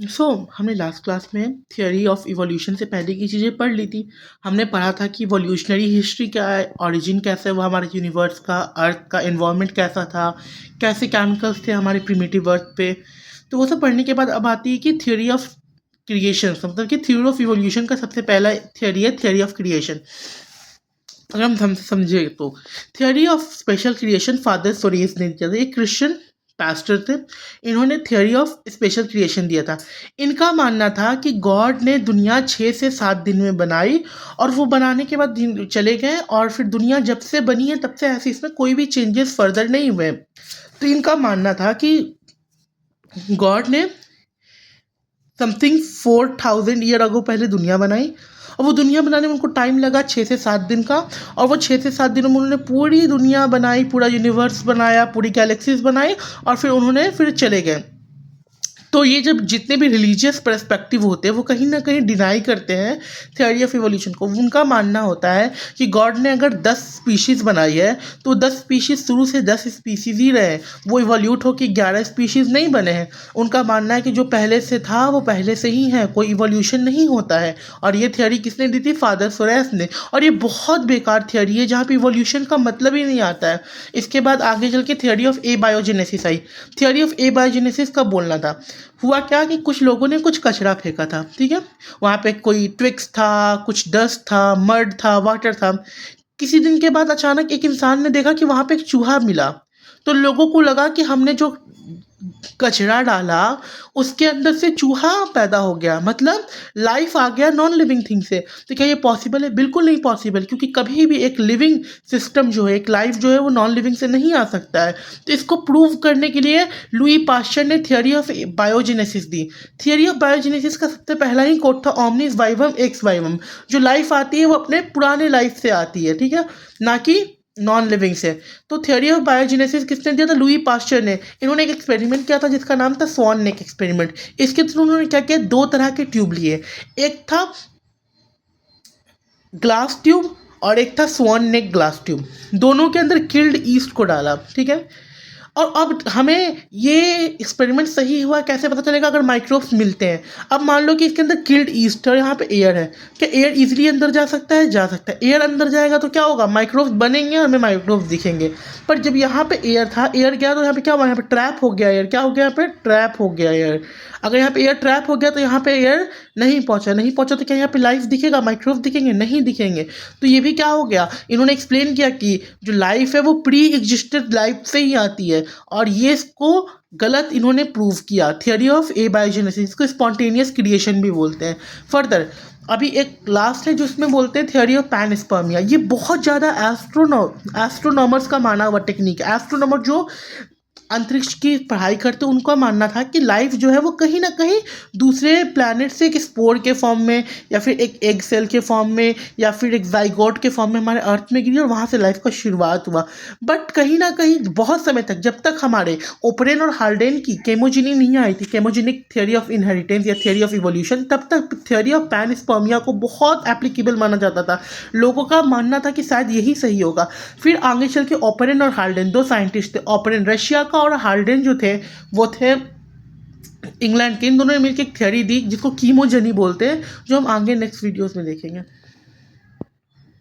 हमने last class में theory of evolution से पहले की चीज़ें पढ़ ली थी। हमने पढ़ा था कि इवोल्यूशनरी हिस्ट्री क्या है, ओरिजिन कैसे हुआ हमारे यूनिवर्स का, अर्थ का एनवायरनमेंट कैसा था, कैसे केमिकल्स थे हमारे प्रिमिटिव अर्थ पे। तो वो सब पढ़ने के बाद अब आती है कि थ्योरी ऑफ क्रिएशन, मतलब कि थ्योरी ऑफ इवोल्यूशन का सबसे पहला थियोरी है थ्योरी ऑफ क्रिएशन। अगर हम समझे तो theory of special creation father Suarez ने दिया था। ये क्रिश्चियन पास्टर थे, इन्होंने थियोरी ऑफ स्पेशल क्रिएशन दिया था। इनका मानना था कि गॉड ने दुनिया 6 से 7 दिन में बनाई और वो बनाने के बाद चले गए और फिर दुनिया जब से बनी है तब से ऐसे इसमें कोई भी चेंजेस फर्दर नहीं हुए। तो इनका मानना था कि गॉड ने समथिंग 4000 ईयर अगो पहले दुनिया बनाई और वो दुनिया बनाने में उनको टाइम लगा 6 से 7 दिन का, और वो 6 से 7 दिनों में उन्होंने पूरी दुनिया बनाई, पूरा यूनिवर्स बनाया, पूरी गैलेक्सीज बनाई और फिर उन्होंने फिर चले गए। तो ये जब जितने भी रिलीजियस पर्सपेक्टिव होते हैं वो कहीं ना कहीं डिनाई करते हैं थ्योरी ऑफ इवोल्यूशन को। उनका मानना होता है कि गॉड ने अगर 10 स्पीशीज़ बनाई है तो 10 स्पीशीज़ शुरू से 10 स्पीशीज़ ही रहे, वो इवोल्यूट होकर 11 स्पीशीज़ नहीं बने हैं। उनका मानना है कि जो पहले से था वो पहले से ही है, कोई इवोल्यूशन नहीं होता है। और ये थ्योरी किसने दी थी? फादर सोरेस ने। और ये बहुत बेकार थ्योरी है जहाँ पे इवोल्यूशन का मतलब ही नहीं आता है। इसके बाद आगे चल के थ्योरी ऑफ एबायोजेनेसिस आई। थ्योरी ऑफ एबायोजेनेसिस का बोलना था, हुआ क्या कि कुछ लोगों ने कुछ कचरा फेंका था, ठीक है, वहाँ पे कोई ट्विक्स था, कुछ डस्ट था, मड था, वाटर था। किसी दिन के बाद अचानक एक इंसान ने देखा कि वहाँ पे एक चूहा मिला। तो लोगों को लगा कि हमने जो कचरा डाला उसके अंदर से चूहा पैदा हो गया, मतलब लाइफ आ गया नॉन लिविंग थिंग से। तो क्या ये पॉसिबल है? बिल्कुल नहीं पॉसिबल, क्योंकि कभी भी एक लिविंग सिस्टम जो है, एक लाइफ जो है वो नॉन लिविंग से नहीं आ सकता है। तो इसको प्रूव करने के लिए लुई पास्चर ने theory of biogenesis the. Theory of biogenesis का सबसे पहला ही कोट था ओमनिस वाइवम एक्स वाइवम। जो लाइफ आती है वो अपने पुराने लाइफ से आती है, ठीक है, ना कि नॉन लिविंग से। तो थ्योरी ऑफ बायोजेनेसिस किसने दिया था? लुई पास्चर ने। इन्होंने एक एक्सपेरिमेंट किया था जिसका नाम था स्वान नेक एक्सपेरिमेंट। इसके थ्रू उन्होंने क्या किया? 2 तरह के ट्यूब लिए, एक था ग्लास ट्यूब और एक था स्वान नेक ग्लास ट्यूब। दोनों के अंदर किल्ड ईस्ट को डाला, ठीक है। और अब हमें ये एक्सपेरिमेंट सही हुआ कैसे पता चलेगा? अगर माइक्रोब्स मिलते हैं। अब मान लो कि इसके अंदर किल्ड ईस्ट है और यहाँ पे एयर है, क्या एयर इजीली अंदर जा सकता है? जा सकता है। एयर अंदर जाएगा तो क्या होगा? माइक्रोब्स बनेंगे और हमें माइक्रोब्स दिखेंगे। पर जब यहाँ पे एयर था, एयर गया तो यहाँ पे क्या हुआ? यहाँ पे ट्रैप हो गया एयर। क्या हो गया? यहाँ पे ट्रैप हो गया एयर। अगर यहाँ पे एयर ट्रैप हो गया तो यहाँ पे एयर नहीं पहुँचा तो क्या यहाँ पे लाइफ दिखेगा? माइक्रोब्स दिखेंगे? नहीं दिखेंगे। तो ये भी क्या हो गया? इन्होंने एक्सप्लेन किया कि जो लाइफ है वो प्री एग्जिस्टेड लाइफ से ही आती है, और ये इसको गलत इन्होंने प्रूव किया। थियोरी ऑफ एबायोजेनेसिस, इसको स्पॉन्टेनियस क्रिएशन भी बोलते हैं। फर्दर अभी एक लास्ट है जो इसमें बोलते हैं थियोरी ऑफ पैनस्पर्मिया। ये बहुत ज़्यादा एस्ट्रोनॉमर्स का माना हुआ टेक्निक है। एस्ट्रोनॉमर जो अंतरिक्ष की पढ़ाई करते उनका मानना था कि लाइफ जो है वो कहीं ना कहीं दूसरे प्लैनेट से एक स्पोर के फॉर्म में, या फिर एक एग सेल के फॉर्म में, या फिर एक जाइगोट के फॉर्म में हमारे अर्थ में गिरी और वहाँ से लाइफ का शुरुआत हुआ। बट कहीं ना कहीं बहुत समय तक, जब तक हमारे ओपरेन और हाल्डेन की केमोजेनी नहीं आई थी, केमोजेनिक थियोरी ऑफ इनहेरिटेंस या थियोरी ऑफ इवोल्यूशन, तब तक थियोरी ऑफ पैनस्पर्मिया को बहुत एप्लीकेबल माना जाता था। लोगों का मानना था कि शायद यही सही होगा। फिर आगे चल के ओपरेन और हाल्डेन, 2 साइंटिस्ट थे, ओपरेन रशिया का और हाल्डेन जो थे वो थे इंग्लैंड के। इन दोनों ने मिलकर एक थ्योरी दी जिसको कीमोजेनी बोलते हैं, जो हम आगे नेक्स्ट वीडियोस में देखेंगे।